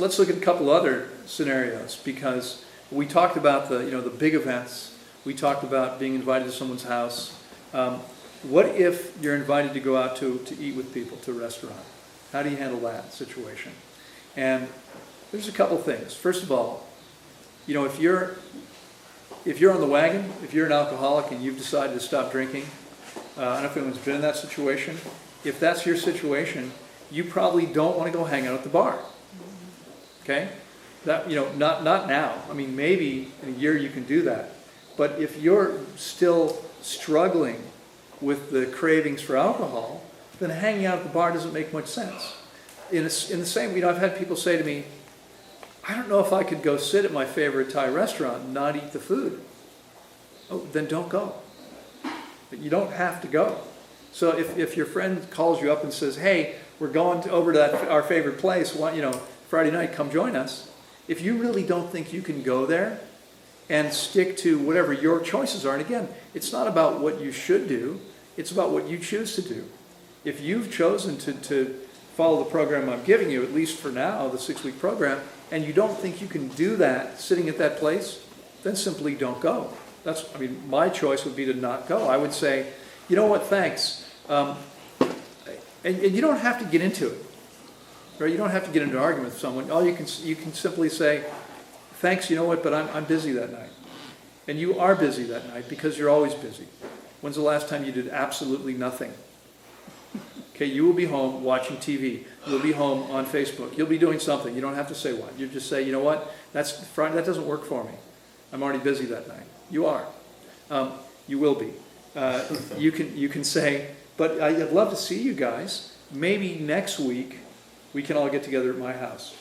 let's look at a couple other scenarios, because we talked about the big events. We talked about being invited to someone's house. What if you're invited to go out to eat with people, to a restaurant? How do you handle that situation? And there's a couple things. First of all, if you're on the wagon, if you're an alcoholic and you've decided to stop drinking, I don't know if anyone's been in that situation. If that's your situation, you probably don't want to go hang out at the bar. Okay? That, not now. I mean, maybe in a year you can do that. But if you're still struggling with the cravings for alcohol, then hanging out at the bar doesn't make much sense. In the same, I've had people say to me, I don't know if I could go sit at my favorite Thai restaurant and not eat the food. Oh, then don't go. You don't have to go. So if your friend calls you up and says, hey, we're going over to our favorite place, Friday night, come join us. If you really don't think you can go there and stick to whatever your choices are, and again, it's not about what you should do, it's about what you choose to do. If you've chosen to follow the program I'm giving you, at least for now, the 6-week program, and you don't think you can do that sitting at that place, then simply don't go. My choice would be to not go. I would say, you know what, thanks. And you don't have to get into it. Right? You don't have to get into an argument with someone. All you can simply say, thanks, you know what, but I'm busy that night. And you are busy that night because you're always busy. When's the last time you did absolutely nothing? Okay, you will be home watching TV. You'll be home on Facebook. You'll be doing something. You don't have to say what. You just say, you know what, that doesn't work for me. I'm already busy that night. You are. You will be. You can say, but I'd love to see you guys. Maybe next week we can all get together at my house.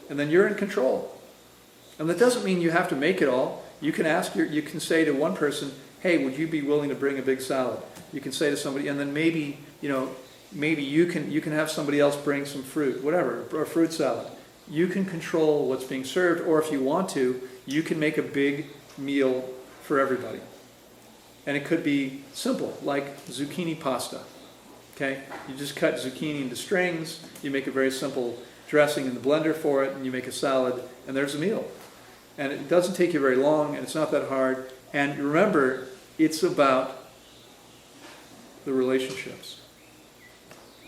And then you're in control. And that doesn't mean you have to make it all. You can you can say to one person, hey, would you be willing to bring a big salad? You can say to somebody, and then maybe you can have somebody else bring some fruit, whatever, or a fruit salad. You can control what's being served, or if you want to, you can make a big meal for everybody. And it could be simple, like zucchini pasta. Okay? You just cut zucchini into strings, you make a very simple dressing in the blender for it, and you make a salad, and there's a meal. And it doesn't take you very long, and it's not that hard. And remember, it's about the relationships.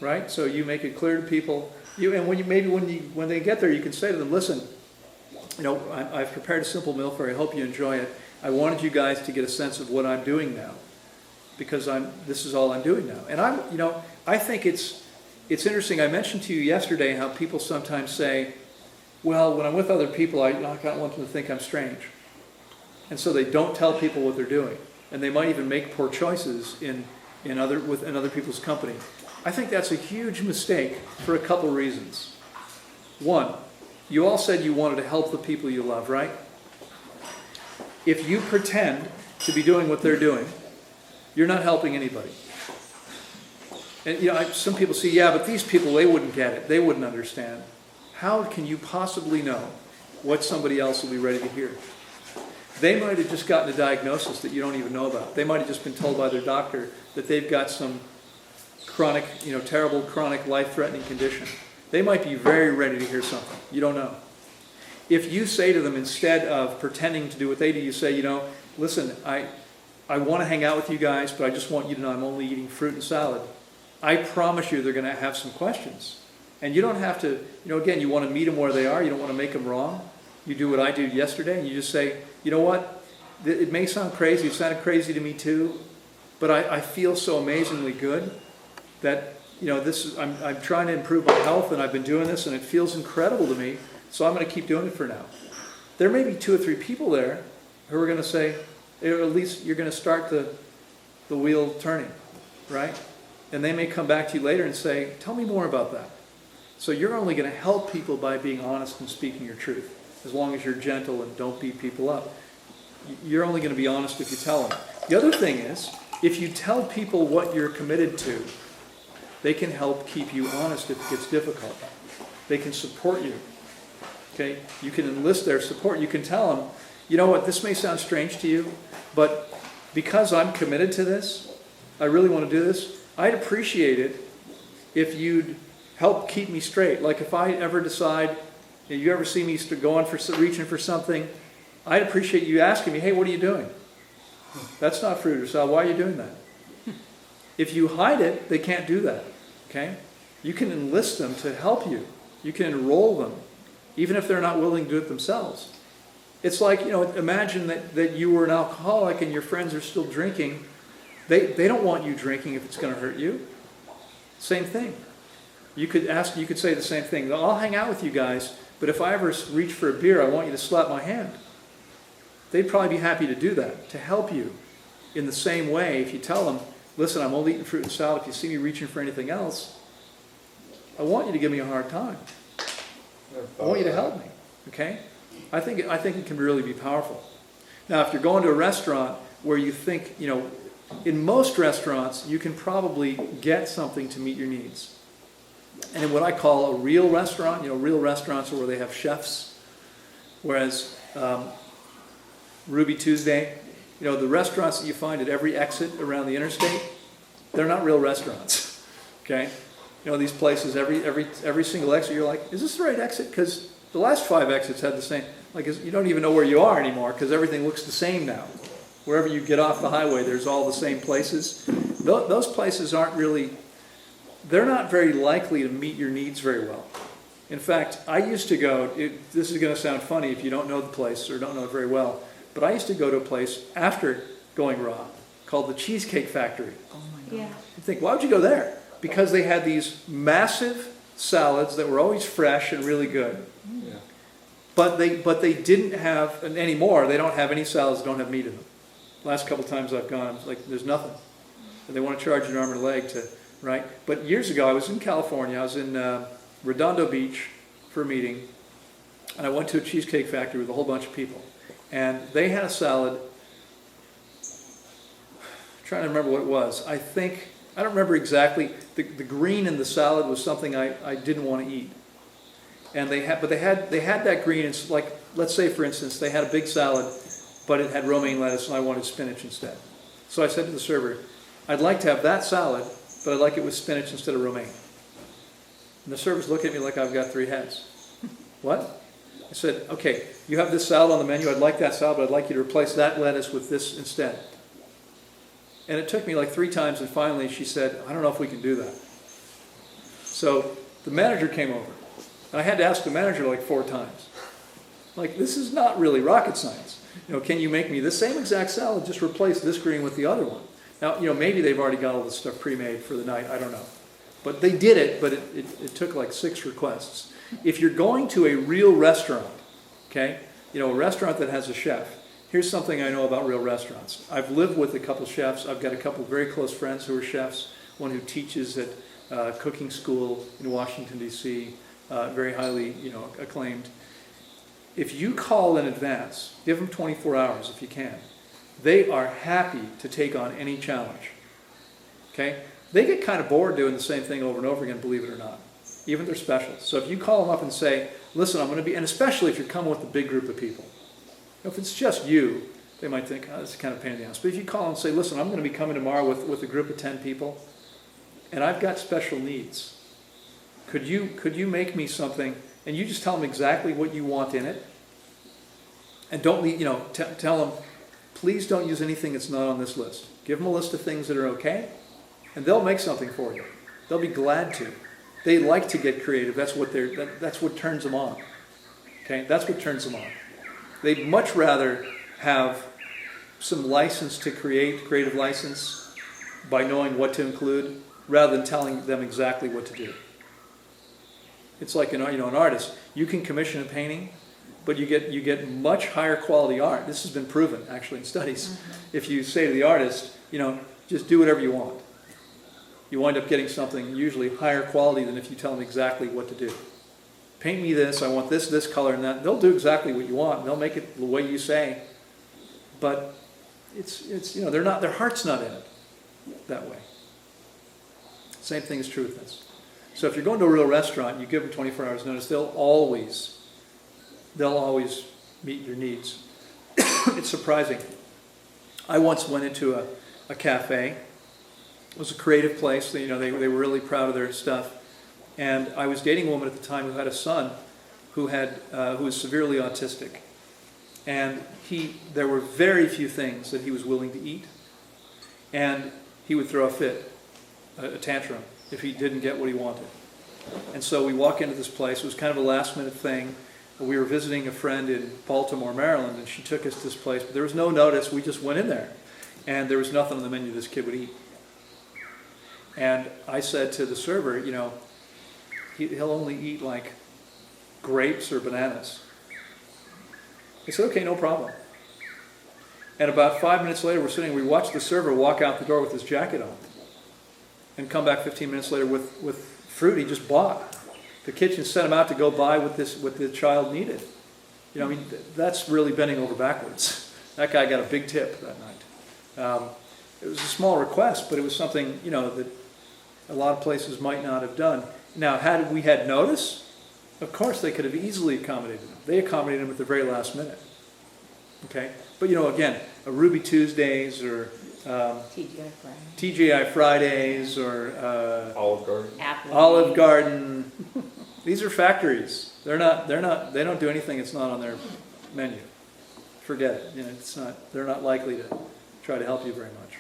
Right? So you make it clear to people, and when they get there, you can say to them, listen, I've prepared a simple meal for you. I hope you enjoy it. I wanted you guys to get a sense of what I'm doing now, because this is all I'm doing now. And I think it's interesting. I mentioned to you yesterday how people sometimes say, well, when I'm with other people, I don't want them to think I'm strange. And so they don't tell people what they're doing. And they might even make poor choices in other people's company. I think that's a huge mistake for a couple reasons. One, you all said you wanted to help the people you love, right? If you pretend to be doing what they're doing, you're not helping anybody. And some people say, yeah, but these people, they wouldn't get it. They wouldn't understand. How can you possibly know what somebody else will be ready to hear? They might have just gotten a diagnosis that you don't even know about. They might have just been told by their doctor that they've got some chronic, terrible chronic life-threatening condition. They might be very ready to hear something. You don't know. If you say to them, instead of pretending to do what they do, you say, listen, I want to hang out with you guys, but I just want you to know I'm only eating fruit and salad. I promise you they're going to have some questions. And you don't have to, again, you want to meet them where they are. You don't want to make them wrong. You do what I did yesterday, and you just say, you know what? It may sound crazy. It sounded crazy to me too, but I feel so amazingly good that, I'm trying to improve my health, and I've been doing this, and it feels incredible to me, so I'm going to keep doing it for now. There may be 2 or 3 people there who are going to say, or at least you're going to start the wheel turning, right? And they may come back to you later and say, tell me more about that. So you're only going to help people by being honest and speaking your truth, as long as you're gentle and don't beat people up. You're only going to be honest if you tell them. The other thing is, if you tell people what you're committed to, they can help keep you honest if it gets difficult. They can support you. Okay? You can enlist their support. You can tell them, you know what, this may sound strange to you, but because I'm committed to this, I really want to do this, I'd appreciate it if you'd help keep me straight. Like if I ever decide, if you ever see me going for, reaching for something, I'd appreciate you asking me, hey, what are you doing? That's not fruit or salad. Why are you doing that? If you hide it, they can't do that. Okay? You can enlist them to help you. You can enroll them, even if they're not willing to do it themselves. It's like, imagine that you were an alcoholic and your friends are still drinking. They don't want you drinking if it's going to hurt you. Same thing. You could say the same thing. I'll hang out with you guys, but if I ever reach for a beer, I want you to slap my hand. They'd probably be happy to do that, to help you. In the same way, if you tell them, listen, I'm only eating fruit and salad. If you see me reaching for anything else, I want you to give me a hard time. I want you to help me. Okay? I think it can really be powerful. Now, if you're going to a restaurant where you think, in most restaurants, you can probably get something to meet your needs. And in what I call a real restaurant, real restaurants are where they have chefs. Whereas Ruby Tuesday, the restaurants that you find at every exit around the interstate, they're not real restaurants. Okay? These places, every single exit, you're like, is this the right exit? Because the last 5 exits had the same, you don't even know where you are anymore because everything looks the same now. Wherever you get off the highway, there's all the same places. Those places aren't really, they're not very likely to meet your needs very well. In fact, I used to go, this is going to sound funny if you don't know the place or don't know it very well, but I used to go to a place after going raw called the Cheesecake Factory. Oh my God. Yeah. You think, why would you go there? Because they had these massive salads that were always fresh and really good. Yeah. But they didn't have, and anymore, they don't have any salads that don't have meat in them. Last couple times I've gone, it's like, there's nothing. And they want to charge you an arm and a leg right? But years ago, I was in California. I was in Redondo Beach for a meeting. And I went to a Cheesecake Factory with a whole bunch of people. And they had a salad. I'm trying to remember what it was. I don't remember exactly. The green in the salad was something I didn't want to eat. And they had that green. It's like, let's say for instance, they had a big salad, but it had romaine lettuce, and I wanted spinach instead. So I said to the server, I'd like to have that salad, but I'd like it with spinach instead of romaine. And the server's looking at me like I've got 3 heads. What? I said, okay, you have this salad on the menu. I'd like that salad, but I'd like you to replace that lettuce with this instead. And it took me like 3 times, and finally she said, I don't know if we can do that. So the manager came over, and I had to ask the manager like 4 times. Like, this is not really rocket science. Can you make me the same exact salad, just replace this green with the other one? Now, maybe they've already got all this stuff pre-made for the night, I don't know. But they did it, but it took like 6 requests. If you're going to a real restaurant, okay, a restaurant that has a chef, here's something I know about real restaurants. I've lived with a couple chefs. I've got a couple very close friends who are chefs, one who teaches at cooking school in Washington, D.C., very highly acclaimed. If you call in advance, give them 24 hours if you can. They are happy to take on any challenge. Okay? They get kind of bored doing the same thing over and over again, believe it or not. Even if they're special. So if you call them up and say, listen, I'm going to be, and especially if you're coming with a big group of people. If it's just you, they might think, oh, this is kind of a pain in the ass. But if you call and say, listen, I'm going to be coming tomorrow with a group of 10 people, and I've got special needs. Could you make me something, and you just tell them exactly what you want in it, and don't tell them, please don't use anything that's not on this list. Give them a list of things that are okay, and they'll make something for you. They'll be glad to. They like to get creative. That's what turns them on. Okay, that's what turns them on. They'd much rather have some license to create, creative license, by knowing what to include, rather than telling them exactly what to do. It's like an artist. You can commission a painting, but you get much higher quality art. This has been proven actually in studies. Mm-hmm. If you say to the artist, just do whatever you want, you wind up getting something usually higher quality than if you tell them exactly what to do. Paint me this, I want this color and that. They'll do exactly what you want, and they'll make it the way you say. But it's their heart's not in it that way. Same thing is true with this. So if you're going to a real restaurant, you give them 24 hours notice, they'll always meet your needs. It's surprising. I once went into a cafe. It was a creative place. They were really proud of their stuff. And I was dating a woman at the time who had a son who was severely autistic. And there were very few things that he was willing to eat. And he would throw a fit, a tantrum, if he didn't get what he wanted. And so we walk into this place. It was kind of a last-minute thing. We were visiting a friend in Baltimore, Maryland, and she took us to this place. But there was no notice. We just went in there. And there was nothing on the menu this kid would eat. And I said to the server, he'll only eat like grapes or bananas. He said, okay, no problem. And about 5 minutes later, we watched the server walk out the door with his jacket on and come back 15 minutes later with fruit he just bought. The kitchen sent him out to go buy what the child needed. That's really bending over backwards. That guy got a big tip that night. It was a small request, but it was something, that a lot of places might not have done. Now, had we had notice, of course they could have easily accommodated him. They accommodated him at the very last minute. Okay? But, again, a Ruby Tuesdays or TGI Fridays or Olive Garden. These are factories. They don't do anything that's not on their menu. Forget it. They're not likely to try to help you very much.